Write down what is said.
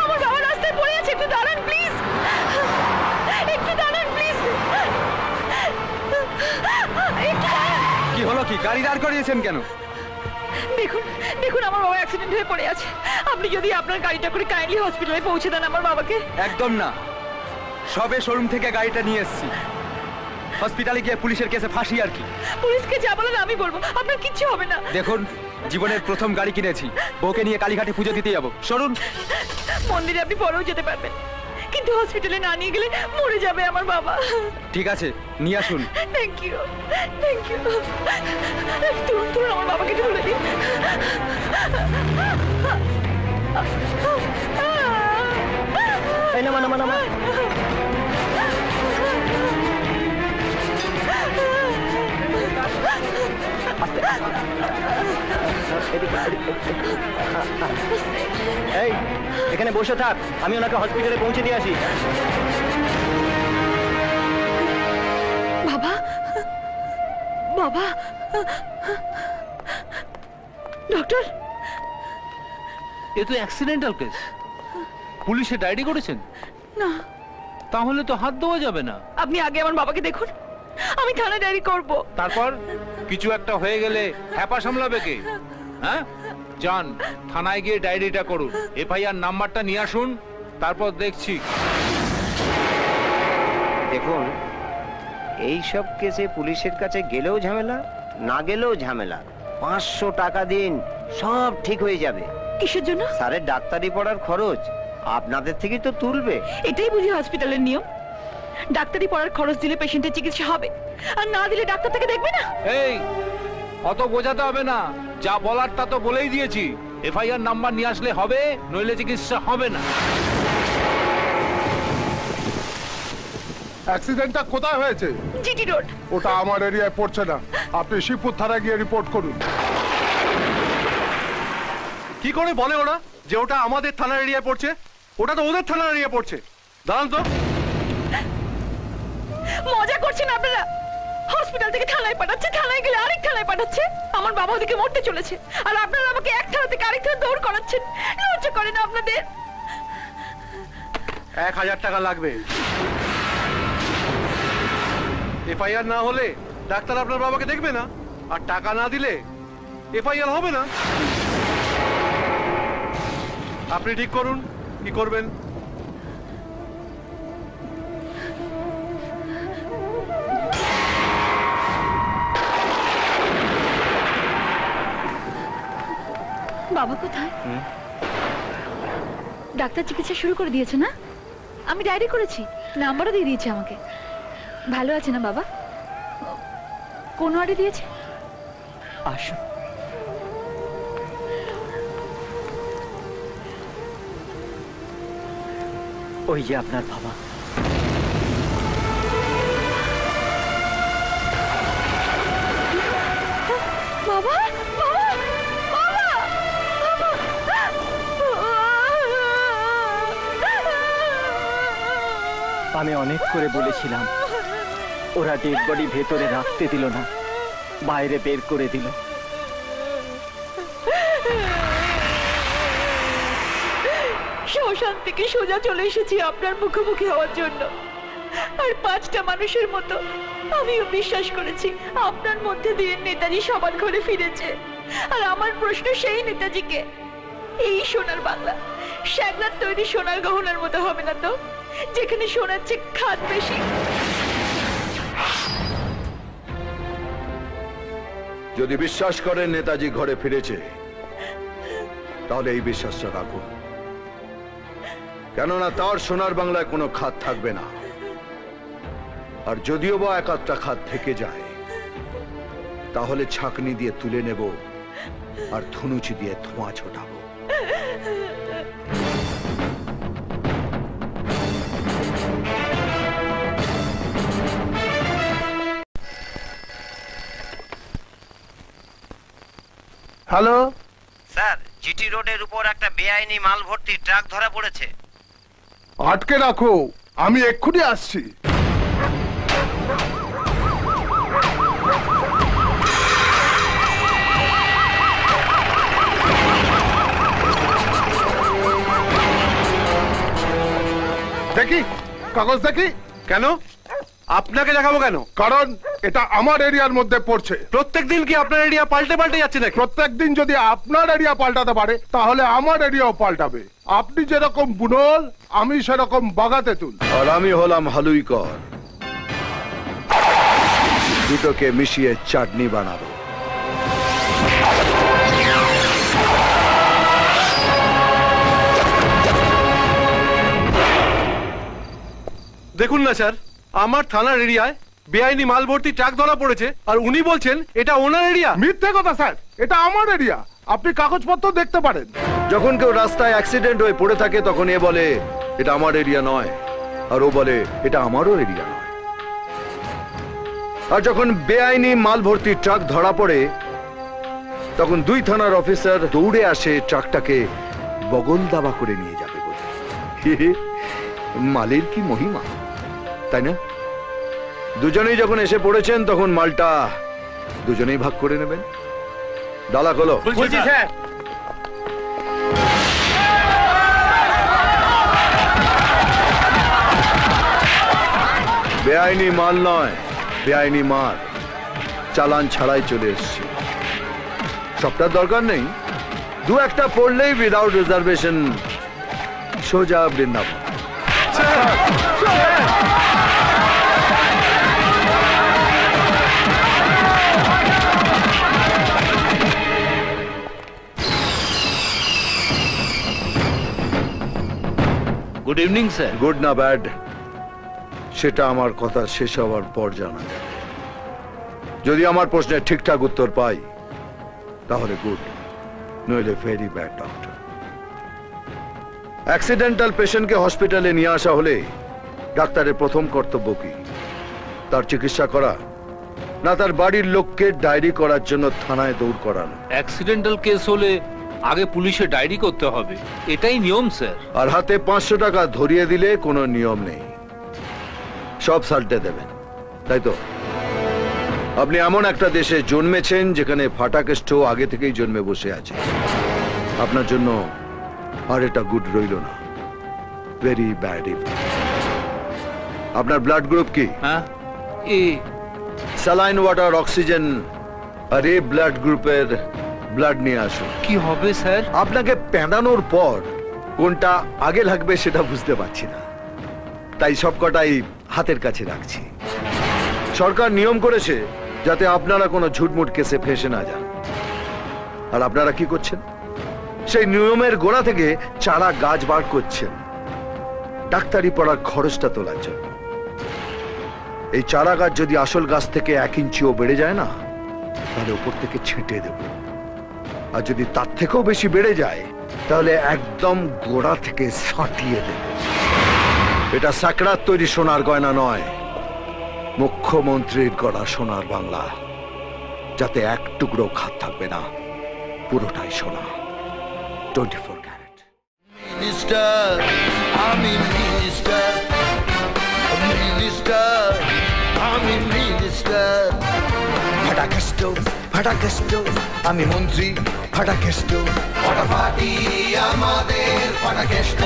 আমার বাবা রাস্তায় পড়ে আছে, একটু দাঁড়ান প্লিজ, একটু দাঁড়ান প্লিজ। কি হলো, কি গাড়ি দাঁড় করিয়েছেন কেন? দেখুন দেখুন, আমার বাবা অ্যাক্সিডেন্ট হয়ে পড়ে আছে। আপনি যদি আপনার গাড়িটা করে কাইন্ডলি হসপিটালে পৌঁছে দেন আমার বাবাকে। একদম না, সবে শোরুম থেকে গাড়িটা নিয়ে এসেছি। হসপিটালে গিয়ে পুলিশের কেসে ফাঁসি আর কি। পুলিশকে যা বলেন আমি বলবো, আপনার কিচ্ছু হবে না। দেখুন, জীবনের প্রথম গাড়ি কিনেছি, বউকে নিয়ে কালীঘাটে পুজো দিতে যাবো। সরুন। মন্দিরে আপনি পরেও যেতে পারবেন, কিন্তু হসপিটালে না নিয়ে গেলে মরে যাবে আমার বাবা। ঠিক আছে, নিয়ে আসুন। Thank you, thank you. তুরুন তুরুন, আমার বাবাকে তুলে দিন। নামা নামা নামা। এই এখানে বসে থাক, আমি ওনাকে হসপিটালে পৌঁছে দিয়ে আসি। বাবা, বাবা, ডক্টর, এ তো অ্যাক্সিডেন্টাল কেস। পুলিশে ডায়েরি করেছেন? না। তাহলে তো হাত দেওয়া যাবে না। আপনি আগে আমার বাবাকে দেখুন, আমি থানায় ডায়েরি করব। তারপর কিছু একটা হয়ে গেলে হ্যাপা সামলাবে কে? হ্যাঁ, যান থানায় গিয়ে ডায়েরিটা করুন, এফআইআর নাম্বারটা নিয়ে আসুন, তারপর দেখছি। দেখুন, এই সব কেসে পুলিশের কাছে গেলেও ঝামেলা, না গেলেও ঝামেলা। 500 টাকা দিন, সব ঠিক হয়ে যাবে। কিসের জন্য? স্যারের ডাক্তারি পড়ার খরচ আপনাদের থেকেই তো তুলবে। এটাই বুঝি হসপিটালের নিয়ম? ডাক্তারি পড়ার খরচ দিলে পেশেন্টের চিকিৎসা হবে, আর না দিলে ডাক্তার তাকে দেখবে না। এই অত বোঝাতে হবে না, যা বলার তা তো বলেই দিয়েছি। এফআইআর নাম্বার নিয়ে আসলে হবে, নইলে চিকিৎসা হবে না। অ্যাক্সিডেন্টটা কোথায় হয়েছে? GT road. ওটা আমার এরিয়ায় পড়ছে না, আপনি শিবপুর থানায় গিয়ে রিপোর্ট করুন। কি করে বলে ওরা যে ওটা আমাদের থানার এরিয়ায় পড়ছে? ওটা তো ওদের থানার এরিয়ায় পড়ছে। দাঁড়ান তো। মজা করছেন আপনারা? হসপিটাল থেকে থানায় পাঠাচ্ছে, থানায় গেলে আরেক থানায় পাঠাচ্ছে। আমার বাবা ওদিকে মরতে চলেছে, আর আপনারা আমাকে এক থানা থেকে আরেক থানা দৌড় করাচ্ছেন। লজ্জা করে না আপনাদের? 1000 টাকা লাগবে। এফআইআর না হলে ডাক্তার আপনার বাবাকে দেখবে না, আর টাকা না দিলে এফআইআর হবে না। আপনি ঠিক করুন কি করবেন। বাবা কোথায়? ডাক্তার চিকিৎসা শুরু করে দিয়েছে না? আমি ডায়েরি করেছি, নাম্বারও দিয়ে দিয়েছে আমাকে। ভালো আছে না বাবা? কোন ওয়ার্ডে দিয়েছে? আসুন। ওই যে আপনার বাবা। বাবা, বাবা, বাবা, আমি অনেক করে বলেছিলাম, ওরা ডেড বডি ভেতরে রাখতে দিল না, বাইরে বের করে দিল। শ্মশান থেকে সোজা চলে এসেছি আপনার মুখোমুখি হওয়ার জন্য। আর 5টা মানুষের মতো আমিও বিশ্বাস করেছি আপনার মধ্যে দিয়ে নেতাজি সবার ঘরে ফিরেছে। আর আমার প্রশ্ন সেই নেতাজিকে, এই সোনার বাংলা শ্যাগলার তৈরি সোনার গহনার মতো হবে না তো, যেখানে সোনার চেয়ে খাদ বেশি? যদি বিশ্বাস করেন নেতাজি ঘরে ফিরেছে, তাহলে এই বিশ্বাসটা রাখুন, কেননা তার সোনার বাংলায় কোনো খাদ থাকবে না। আর যদিও বা এক আধটা খাদ থেকে যায়, তাহলে ছাকনি দিয়ে তুলে নেব আর ধনুচি দিয়ে ধোঁয়া ছোটাবো। হ্যালো স্যার, জিটি রোডের উপর একটা বেআইনি মাল ভর্তি ট্রাক ধরা পড়েছে। আটকে রাখো, আমি এক্ষুনি আসছি। দেখি কাগজ দেখি। কেন আপনাকে দেখাবো কেন? কারণ এটা আমার এরিয়ার মধ্যে পড়ছে। প্রত্যেকদিন কি আপনার এরিয়া পাল্টে পাল্টে যাচ্ছে নাকি? প্রত্যেকদিন যদি আপনার এরিয়া পাল্টাতে পারে তাহলে আমার এরিয়াও পাল্টাবে। আপনি যেরকম বুনল আমি সেরকম বাগাতে তুল। আর আমি হলাম হালুইকর, দুটোকে মিশিয়ে চাটনি বানাবো। দেখুন না স্যার, আমার থানার এরিয়ায় বেআইনি মাল ভর্তি ট্রাক ধরা পড়েছে আর উনি বলছেন এটা ওনার এরিয়া। মিথ্যে কথা স্যার, এটা আমার এরিয়া। আপনি কাগজপত্র দেখতে পারেন। যখন কেউ রাস্তায় অ্যাক্সিডেন্ট হয়ে পড়ে থাকে তখন এ বলে এটা আমার এরিয়া নয়, আর ও বলে এটা আমারও এরিয়া নয়। আর যখন বেআইনি মাল ভর্তি ট্রাক ধরা পড়ে তখন দুই থানার অফিসার দৌড়ে আসে ট্রাকটাকে বগল দাবা করে নিয়ে যাবে বলে। মালের কি মহিমা, তাই না? দুজনেই যখন এসে পড়েছেন তখন মালটা দুজনেই ভাগ করে নেবেন। ডালা খোলো। বলছি স্যার। বেআইনি মাল নয়, বেআইনি মাল। চালান ছাড়াই চলে এসছে। সবটার দরকার নেই, দু একটা পড়লেই উইদাউট রিজার্ভেশন সোজা Vrindavan. Good evening sir. Good না ব্যাড সেটা আমার কথা শেষ হওয়ার পর জানা যাবে। যদি আমার প্রশ্নের ঠিকঠাক উত্তর পাই তাহলে গুড, নইলে ভেরি ব্যাড ডক্টর। অ্যাক্সিডেন্টাল পেশেন্টকে হসপিটালে নিয়ে আসা হলে ডাক্তারের প্রথম কর্তব্য কি? তার চিকিৎসা করা, না তার বাড়ির লোককে ডায়েরি করার জন্য থানায় দৌড় করানো? অ্যাক্সিডেন্টাল কেস হলে আগে পুলিশে ডায়েরি করতে হবে, এটাই নিয়ম স্যার। আর হাতে 500 টাকা ধরিয়ে দিলে কোনো নিয়ম নেই, সব সাল্টে দেবেন, তাই তো? আপনি এমন একটা দেশে জন্মেছেন যেখানে ফাটাকেষ্ট আগে থেকেই জন্মে বসে আছে। আপনার জন্য আর এটা গুড রইল না, ভেরি ব্যাড। আপনার ব্লাড গ্রুপ কি? হ্যাঁ, এ স্যালাইন ওয়াটার, অক্সিজেন আর এ ব্লাড গ্রুপের ব্লাড নিয়ে আসুন। কি হবে স্যার? আপনাকে পেঁদানোর পর কোনটা আগে লাগবে সেটা বুঝতে পারছি না, তাই সবকটাই হাতের কাছে রাখছি। সরকার নিয়ম করেছে যাতে আপনারা কোনো ঝুটমুট কেসে ফেসে না যান। আর আপনারা কি করছেন? সেই নিয়মের গোড়া থেকে চারা গাছ বার করছেন ডাক্তারি পড়ার খরচটা তোলার জন্য। এই চারা গাছ যদি আসল গাছ থেকে 1 ইঞ্চিও বেড়ে যায় না, তাহলে উপর থেকে ছেঁটে দেব। আর যদি তার থেকেও বেশি বেড়ে যায় তাহলে একদম গোড়া থেকে ছাঁটিয়ে দেব। এটা সাকরাত তৈরি সোনার গয়না নয়, মুখ্যমন্ত্রীর গড়া সোনার বাংলা, যাতে এক টুকরো খাত থাকবে না, পুরোটাই সোনা, 24 ক্যারেট। মিনিস্টার, আমি মিনিস্টার, মিনিস্টার, আমি মিনিস্টার। ফাটাকেষ্ট, ফাটাকেষ্ট, আমি মন্ত্রী, ফাটাকেষ্ট। ফাটাফাটি আমাদের ফাটাকেষ্ট।